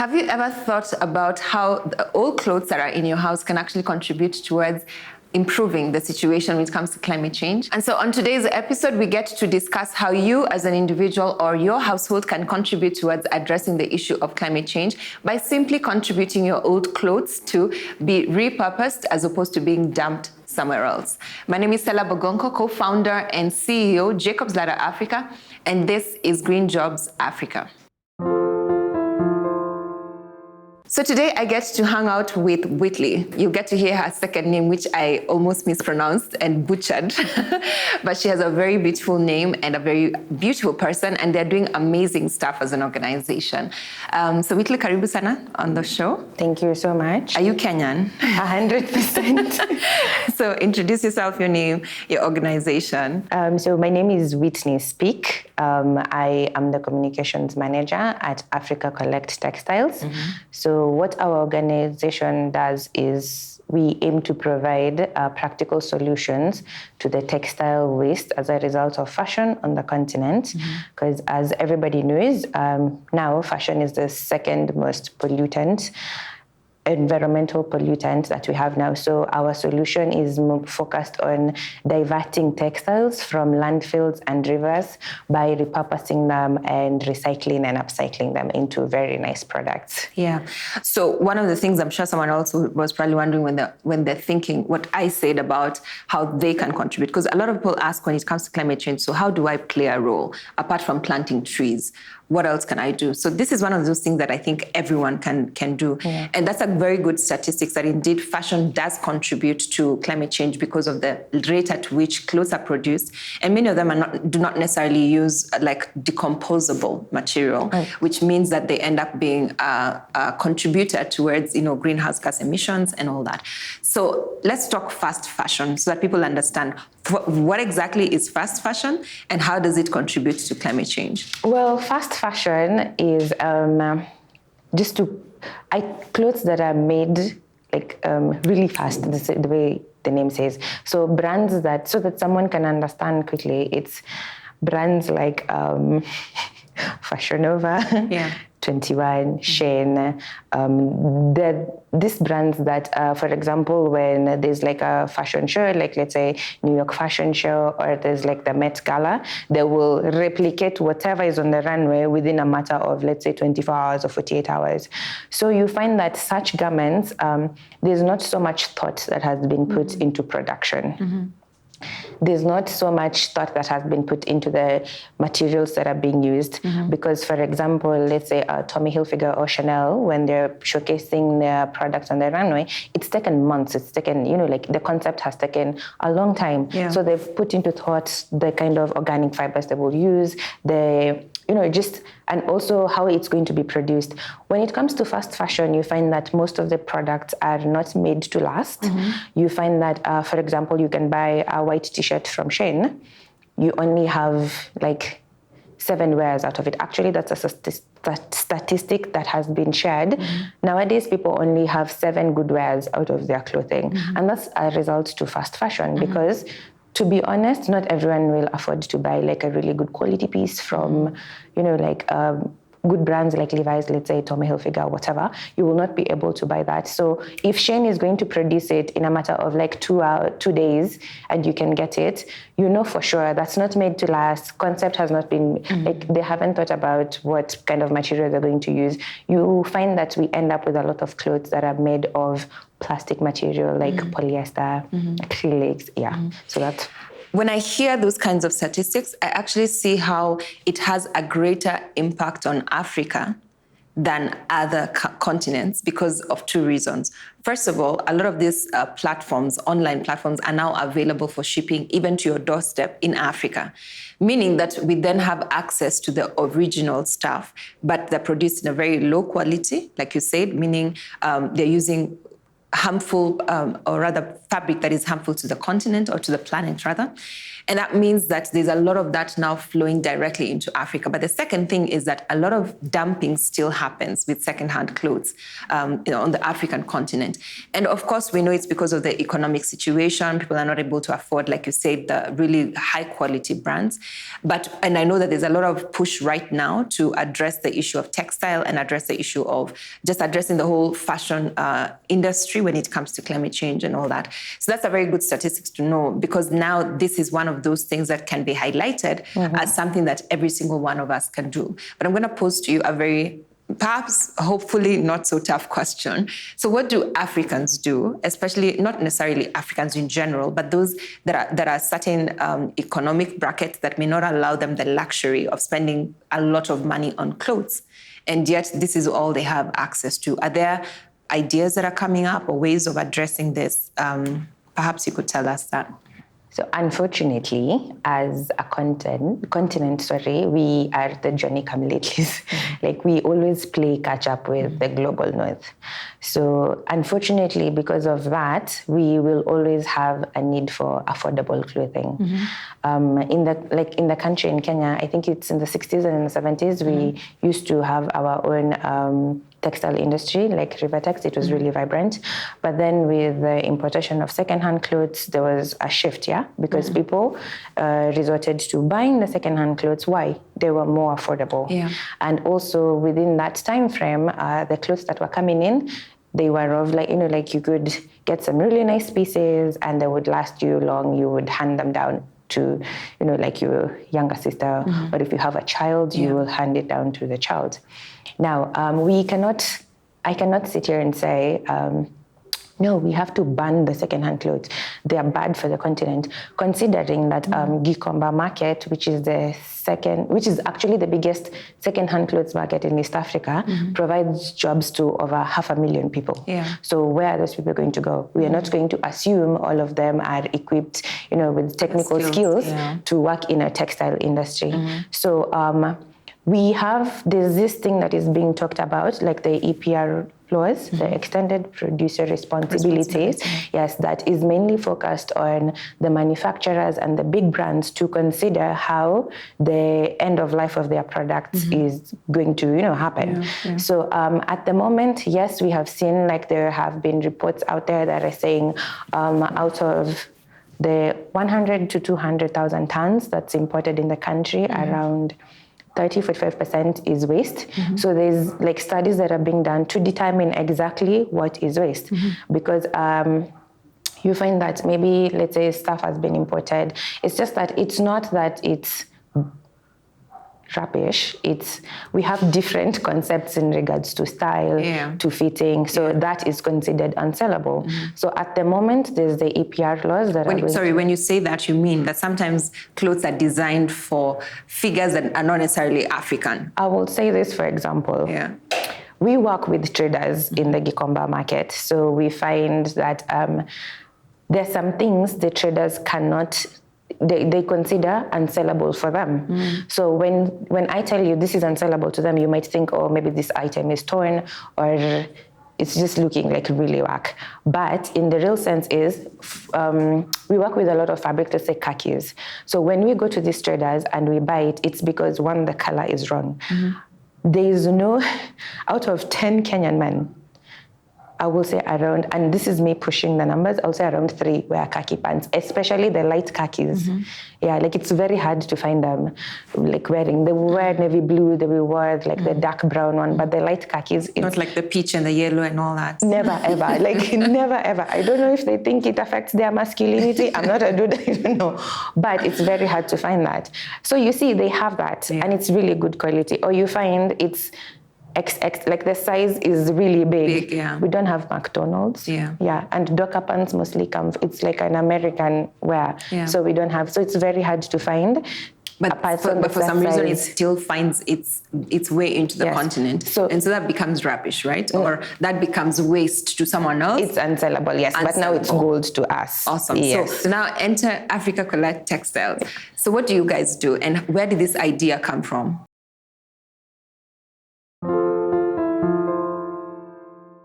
Have you ever thought about how the old clothes that are in your house can actually contribute towards improving the situation when it comes to climate change? And so on today's episode, we get to discuss how you as an individual or your household can contribute towards addressing the issue of climate change by simply contributing your old clothes to be repurposed as opposed to being dumped somewhere else. My name is Sellah Bogonko, co-founder and CEO, Jacob's Ladder Africa, and this is Green Jobs Africa. So today I get to hang out with Whitney. You get to hear her second name, which I almost mispronounced and butchered. But she has a very beautiful name and a very beautiful person, and they're doing amazing stuff as an organization. So Whitney, karibu sana on the show. Thank you so much. Are you Kenyan? 100%. So introduce yourself, your name, your organization. So my name is Whitney Speke. I am the communications manager at Africa Collect Textiles. Mm-hmm. So what our organization does is we aim to provide practical solutions to the textile waste as a result of fashion on the continent. Because as everybody knows, now fashion is the second most environmental pollutant that we have now. So our solution is focused on diverting textiles from landfills and rivers by repurposing them and recycling and upcycling them into very nice products. Yeah. So one of the things I'm sure someone else was probably wondering when they're thinking what I said about how they can contribute, because a lot of people ask when it comes to climate change, so how do I play a role apart from planting trees? What else can I do? So this is one of those things that I think everyone can do. Yeah. And that's a very good statistics that indeed fashion does contribute to climate change because of the rate at which clothes are produced. And many of them do not necessarily use like decomposable material, right, which means that they end up being a contributor towards, greenhouse gas emissions and all that. So let's talk fast fashion so that people understand what exactly is fast fashion and how does it contribute to climate change? Well, fast fashion is clothes that are made really fast, the way the name says. So brands so that someone can understand quickly, it's brands like Fashion Nova, yeah, 21, Shein. These brands that, for example, when there's like a fashion show, like let's say New York Fashion Show, or there's like the Met Gala, they will replicate whatever is on the runway within a matter of, let's say, 24 hours or 48 hours. So you find that such garments, there's not so much thought that has been put into production. Mm-hmm. There's not so much thought that has been put into the materials that are being used. Mm-hmm. Because, for example, let's say Tommy Hilfiger or Chanel, when they're showcasing their products on the runway, it's taken months. It's taken, the concept has taken a long time. Yeah. So they've put into thought the kind of organic fibers they will use, and also how it's going to be produced. When it comes to fast fashion, you find that most of the products are not made to last. Mm-hmm. You find that, for example, you can buy a white t-shirt from Shein. You only have 7 wears out of it. Actually, that's a statistic that has been shared. Mm-hmm. Nowadays, people only have 7 good wears out of their clothing. Mm-hmm. And that's a result to fast fashion. Mm-hmm. Because to be honest, not everyone will afford to buy a really good quality piece from, good brands like Levi's, let's say Tommy Hilfiger, whatever. You will not be able to buy that. So if Shein is going to produce it in a matter of 2 days and you can get it, for sure that's not made to last. Concept has not been, they haven't thought about what kind of material they're going to use. You find that we end up with a lot of clothes that are made of plastic material like polyester, acrylics, yeah. Mm-hmm. So that. When I hear those kinds of statistics, I actually see how it has a greater impact on Africa than other continents because of 2 reasons. First of all, a lot of these online platforms are now available for shipping even to your doorstep in Africa, meaning that we then have access to the original stuff, but they're produced in a very low quality, like you said, meaning they're using harmful, or rather fabric that is harmful to the continent or to the planet rather. And that means that there's a lot of that now flowing directly into Africa. But the second thing is that a lot of dumping still happens with secondhand clothes on the African continent. And of course, we know it's because of the economic situation. People are not able to afford, like you said, the really high quality brands. And I know that there's a lot of push right now to address the issue of textile and address the issue of just addressing the whole fashion industry when it comes to climate change and all that. So that's a very good statistics to know, because now this is one of those things that can be highlighted as something that every single one of us can do. But I'm going to pose to you a very, perhaps, hopefully not so tough question. So what do Africans do, especially not necessarily Africans in general, but those that are certain economic brackets that may not allow them the luxury of spending a lot of money on clothes, and yet this is all they have access to? Are there ideas that are coming up or ways of addressing this? Perhaps you could tell us that. So unfortunately, as a continent, we are the Johnny-come-latelys. Like, we always play catch up with the global north. So unfortunately, because of that, we will always have a need for affordable clothing. In the country, in Kenya, I think it's in the 60s and in the 70s, we used to have our own textile industry, like Rivertex. It was really vibrant. But then with the importation of secondhand clothes, there was a shift, because people resorted to buying the secondhand clothes. Why? They were more affordable. And also within that time frame, the clothes that were coming in, they were of like you could get some really nice pieces and they would last you long. You would hand them down to, like your younger sister, or if you have a child, you will hand it down to the child. Now, I cannot sit here and say, no, we have to ban the secondhand clothes. They are bad for the continent, considering that Gikomba market, which is actually the biggest secondhand clothes market in East Africa, provides jobs to over 500,000 people. So where are those people going to go? We are not going to assume all of them are equipped, with technical skills to work in a textile industry. So there's this thing that is being talked about, like the EPR laws, the extended producer responsibilities, that is mainly focused on the manufacturers and the big brands to consider how the end of life of their products is going to, happen. So at the moment, yes, we have seen, like, there have been reports out there that are saying out of the 100 to 200,000 tons that's imported in the country, around 30-45% is waste. So there's like studies that are being done to determine exactly what is waste, because you find that maybe, let's say, stuff has been imported. It's just that it's not that it's rubbish. We have different concepts in regards to style, to fitting. So that is considered unsellable. So at the moment, there's the EPR laws that when you say that, you mean that sometimes clothes are designed for figures that are not necessarily African. I will say this, for example. We work with traders in the Gikomba market. So we find that there's some things the traders cannot they consider unsellable for them. So when I tell you this is unsellable to them, you might think, oh, maybe this item is torn or it's just looking like really whack. But in the real sense is, we work with a lot of fabric, let's say khakis. So when we go to these traders and we buy it, it's because, one, the color is wrong. There is no, out of 10 Kenyan men, I will say around, and this is me pushing the numbers, I'll say around 3 wear khaki pants, especially the light khakis. Like it's very hard to find them like wearing. They will wear navy blue, they will wear like the dark brown one, but the light khakis. It's not like the peach and the yellow and all that. Never ever, like never ever. I don't know if they think it affects their masculinity. I'm not a dude, I don't know. But it's very hard to find that. So you see, they have that and it's really good quality. Or you find it's XX, like the size is really big. We don't have McDonald's. And Docker pants mostly come, it's like an American wear. So we don't have, so it's very hard to find. But for some reason, it still finds its way into the continent. So that becomes rubbish, right? Or that becomes waste to someone else. It's unsellable, yes. Unsellable. But now it's gold to us. Awesome. Yes. So now enter Africa Collect Textiles. So what do you guys do? And where did this idea come from?